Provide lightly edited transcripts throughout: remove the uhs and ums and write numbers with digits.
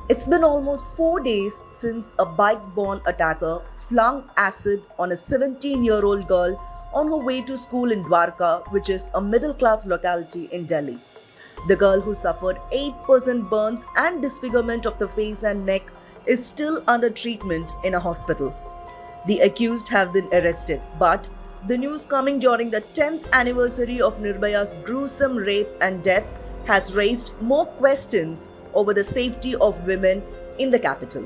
It's been almost 4 days since a bike borne attacker flung acid on a 17-year-old girl on her way to school in Dwarka, which is a middle class locality in Delhi. The girl, who suffered 8% burns and disfigurement of the face and neck, is still under treatment in a hospital. The accused have been arrested, but the news coming during the 10th anniversary of Nirbhaya's gruesome rape and death has raised more questions over the safety of women in the capital.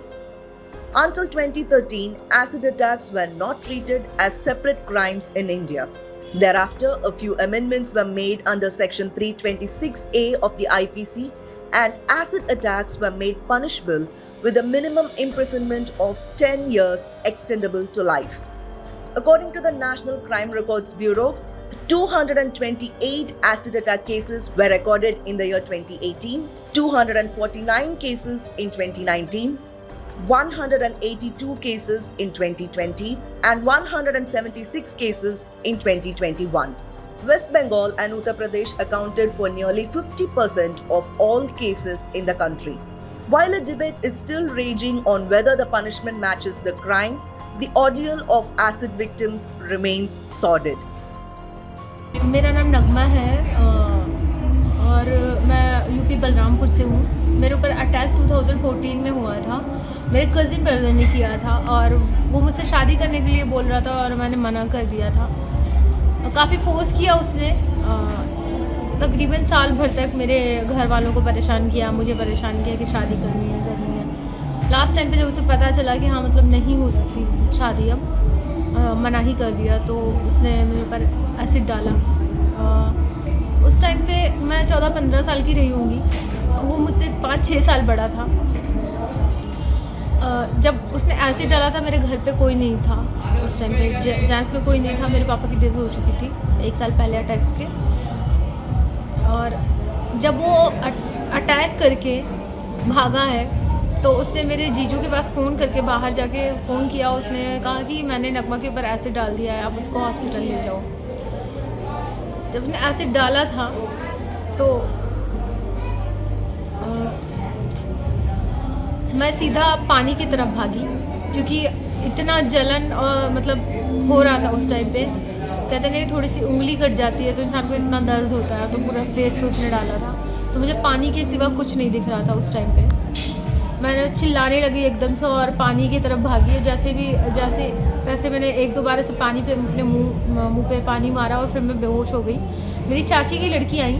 Until 2013, acid attacks were not treated as separate crimes in India. Thereafter, a few amendments were made under Section 326A of the IPC, and acid attacks were made punishable with a minimum imprisonment of 10 years extendable to life. According to the National Crime Records Bureau, 228 acid attack cases were recorded in the year 2018, 249 cases in 2019, 182 cases in 2020, and 176 cases in 2021. West Bengal and Uttar Pradesh accounted for nearly 50% of all cases in the country. While a debate is still raging on whether the punishment matches the crime, the ordeal of acid victims remains sordid. मेरा नाम नगमा है और मैं UP Balrampur से हूँ। मेरे ऊपर attack 2014 में हुआ था। मेरे कज़िन ब्रदर ने किया था और वो मुझसे शादी करने के लिए बोल रहा था और मैंने मना कर दिया था। काफ़ी फोर्स किया उसने, तकरीबन साल भर तक मेरे घर वालों को परेशान किया, मुझे परेशान किया कि शादी करनी है। लास्ट टाइम पे जब उसे पता चला कि हाँ मतलब नहीं हो सकती शादी, अब मना ही कर दिया, तो उसने मेरे ऊपर एसिड डाला। उस टाइम पे मैं 14-15 साल की रही होंगी, वो मुझसे 5-6 साल बड़ा था। जब उसने एसिड डाला था मेरे घर पे कोई नहीं था उस टाइम पे, जेंट्स में कोई नहीं था। मेरे पापा की डेथ हो चुकी थी 1 साल पहले अटैक के। और जब वो अटैक करके भागा है तो उसने मेरे जीजू के पास फ़ोन करके बाहर जाके फ़ोन किया। उसने कहा कि मैंने नगमा के ऊपर एसिड डाल दिया है, आप उसको हॉस्पिटल ले जाओ। जब उसने एसिड डाला था तो मैं सीधा पानी की तरफ भागी, क्योंकि इतना जलन मतलब हो रहा था उस टाइम पे। कहते नहीं, थोड़ी सी उंगली कट जाती है तो इंसान को इतना दर्द होता है, तो पूरा फेस पे उसने डाला था। तो मुझे पानी के सिवा कुछ नहीं दिख रहा था उस टाइम पे। मैंने चिल्लाने लगी एकदम से और पानी की तरफ भागी। जैसे मैंने 1-2 बार से पानी पे अपने मुंह पे पानी मारा और फिर मैं बेहोश हो गई। मेरी चाची की लड़की आई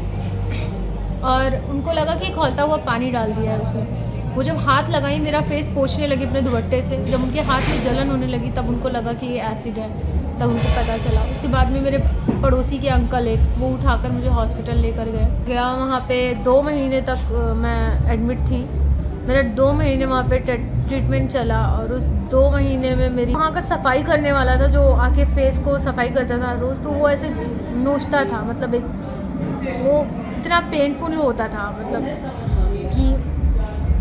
और उनको लगा कि खौलता हुआ पानी डाल दिया है उसने। वो जब हाथ लगाई, मेरा फेस पोंछने लगी अपने दुपट्टे से। जब उनके हाथ में जलन होने लगी तब उनको लगा कि ये एसिड है, तब उनको पता चला। उसके बाद में मेरे पड़ोसी के अंकल वो उठाकर मुझे हॉस्पिटल लेकर गया। वहाँ पे 2 महीने तक मैं एडमिट थी। मेरा 2 महीने वहाँ पे ट्रीटमेंट चला और उस 2 महीने में मेरी वहाँ का सफाई करने वाला था जो आके फेस को सफाई करता था रोज़, तो वो ऐसे नोचता था। मतलब वो इतना पेनफुल होता था, मतलब कि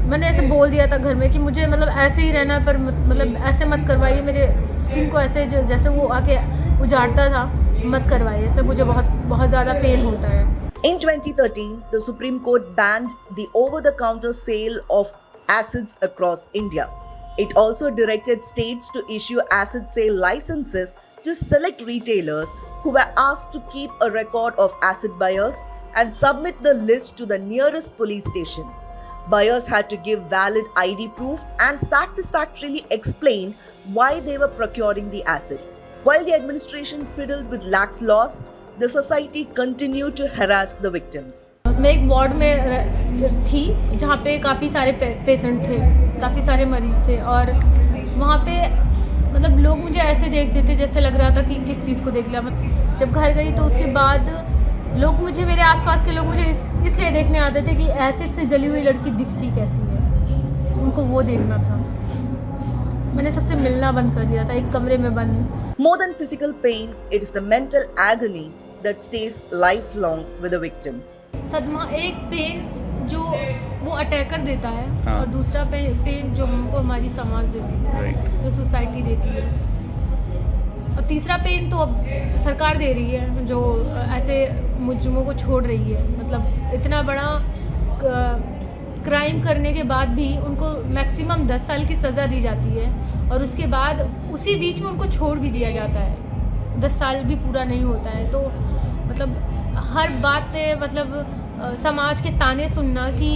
मैंने ऐसे बोल दिया था घर में कि मुझे मतलब ऐसे ही रहना, पर मतलब ऐसे मत करवाइए मेरे स्किन को, ऐसे जैसे वो आके उजाड़ता था मत करवाइए, ऐसे मुझे बहुत ज़्यादा पेन होता है। In 2013, the Supreme Court banned the over-the-counter sale of acids across India. It also directed states to issue acid sale licenses to select retailers who were asked to keep a record of acid buyers and submit the list to the nearest police station. Buyers had to give valid ID proof and satisfactorily explain why they were procuring the acid. While the administration fiddled with lax laws, the society continued to harass the victims. मैं एक ward में थी जहाँ पे काफ़ी सारे patient थे, काफ़ी सारे मरीज़ थे, और वहाँ पे मतलब लोग मुझे ऐसे देखते थे जैसे लग रहा था कि किस चीज़ को देख लिया। जब घर गई तो उसके बाद लोग मुझे, मेरे आसपास के लोग मुझे इसलिए देखने आते थे कि एसिड से जली हुई लड़की दिखती कैसी है, उनको वो देखना था। मैंने सबसे मिलना बंद कर दिया था, एक कमरे में बंद। More than physical pain, it is the mental agony that stays lifelong with the victim. सदमा एक पेन जो वो अटैकर देता है, हाँ। और दूसरा पेन जो हमको हमारी समाज देती है, राइट। जो सोसाइटी देती है, और तीसरा पेन तो अब सरकार दे रही है जो ऐसे मुजरिमों को छोड़ रही है। मतलब इतना बड़ा क्राइम करने के बाद भी उनको मैक्सिमम 10 साल की सज़ा दी जाती है और उसके बाद उसी बीच में उनको छोड़ भी दिया जाता है, 10 साल भी पूरा नहीं होता है। तो मतलब हर बात पे मतलब समाज के ताने सुनना कि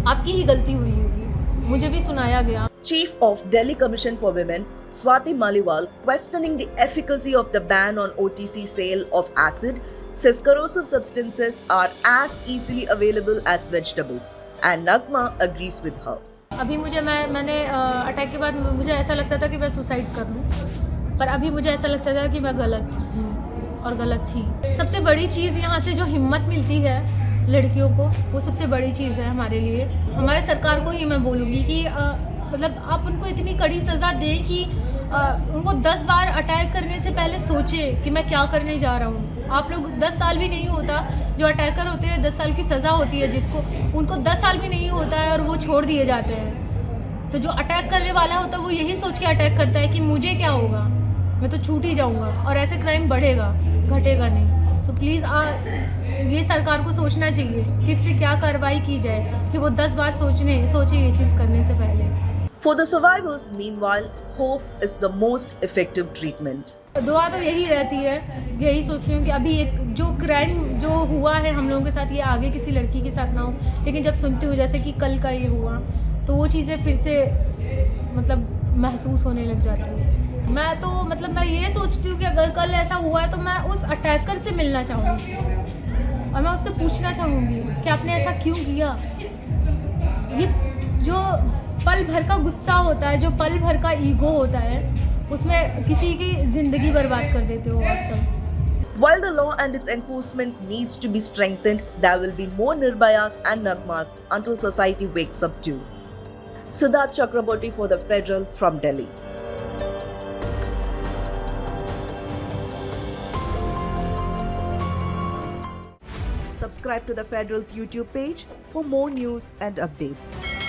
आपकी ही गलती हुई होगी, मुझे भी सुनाया गया। Chief of Delhi Commission for Women, Swati Maliwal, questioning the efficacy of the ban on OTC sale of acid, says corrosive substances are as easily available as vegetables, and Nagma agrees with her. अभी मैंने attack के बाद मुझे ऐसा लगता था कि मैं सुसाइड कर लूँ, पर अभी मुझे ऐसा लगता था कि मैं गलत हूँ और गलत थी। सबसे बड़ी चीज़ यहाँ से जो हिम्मत मिलती है लड़कियों को, वो सबसे बड़ी चीज़ है हमारे लिए। हमारे सरकार को ही मैं बोलूँगी कि मतलब आप उनको इतनी कड़ी सज़ा दें कि उनको 10 बार अटैक करने से पहले सोचें कि मैं क्या करने जा रहा हूँ। आप लोग 10 साल भी नहीं होता, जो अटैकर होते हैं 10 साल की सज़ा होती है जिसको, उनको 10 साल भी नहीं होता है और वो छोड़ दिए जाते हैं। तो जो अटैक करने वाला होता है वो यही सोच के अटैक करता है कि मुझे क्या होगा, मैं तो छूट ही जाऊँगा, और ऐसे क्राइम बढ़ेगा, घटेगा नहीं। तो प्लीज़ ये सरकार को सोचना चाहिए कि इस पर क्या कार्रवाई की जाए कि वो 10 बार सोचे ये चीज़ करने से पहले। For the survivors, meanwhile, hope is the most effective treatment. दुआ तो यही रहती है, यही सोचती हूँ कि अभी एक जो क्राइम जो हुआ है हम लोगों के साथ, ये आगे किसी लड़की के साथ ना हो। लेकिन जब सुनती हूँ जैसे कि कल का ये हुआ, तो वो चीज़ें फिर से मतलब महसूस होने लग जाती है। मैं ये सोचती हूँ कि अगर कल ऐसा हुआ है तो मैं उस अटैकर से मिलना चाहूँगी और मैं उससे पूछना चाहूँगी कि आपने ऐसा क्यों किया। ये जो पल भर का गुस्सा होता है, जो पल भर का ईगो होता है, उसमें किसी की ज़िंदगी बर्बाद कर देते हो आप सब। While the law and its enforcement needs to be strengthened, there will be more Nirbayas and Nagmas until society wakes up too. Siddharth Chakraborty for the Federal from Delhi. Subscribe to the Federal's YouTube page for more news and updates.